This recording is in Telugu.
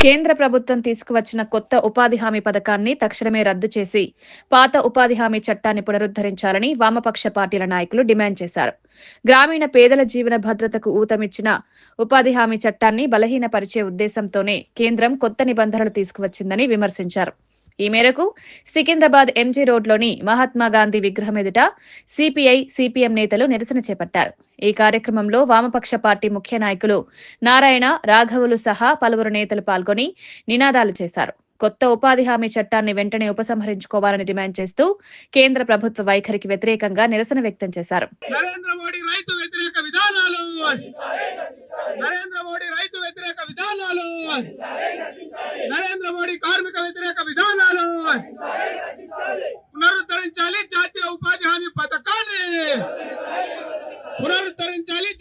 కేంద్ర ప్రభుత్వం తీసుకువచ్చిన కొత్త ఉపాధి హామీ పథకాన్ని తక్షణమే రద్దు చేసి పాత ఉపాధి హామీ చట్టాన్ని పునరుద్దరించాలని వామపక్ష పార్టీల నాయకులు డిమాండ్ చేశారు. గ్రామీణ పేదల జీవన భద్రతకు ఊతమిచ్చిన ఉపాధి హామీ చట్టాన్ని బలహీనపరిచే ఉద్దేశంతోనే కేంద్రం కొత్త నిబంధనలు తీసుకువచ్చిందని విమర్శించారు. ఈ మేరకు సికింద్రాబాద్ ఎంజీ రోడ్లోని మహాత్మాగాంధీ విగ్రహం ఎదుట సిపిఐ, సిపిఎం నేతలు నిరసన చేపట్టారు. ఈ కార్యక్రమంలో వామపక్ష పార్టీ ముఖ్య నాయకులు నారాయణ, రాఘవులు సహా పలువురు నేతలు పాల్గొని నినాదాలు చేశారు. కొత్త ఉపాధి హామీ చట్టాన్ని వెంటనే ఉపసంహరించుకోవాలని డిమాండ్ చేస్తూ కేంద్ర ప్రభుత్వ వైఖరికి వ్యతిరేకంగా నిరసన వ్యక్తం చేశారు. నరేంద్ర మోడీ రైతు వ్యతిరేక విధానాలు, నరేంద్ర మోడీ రైతు వ్యతిరేక విధానాలు, నరేంద్ర మోడీ కార్మిక వ్యతిరేక విధానాలు పునరుద్ధరించాలి. జాతీయ ఉపాధి హామీ పథకాన్ని పునరుద్ధరించాలి.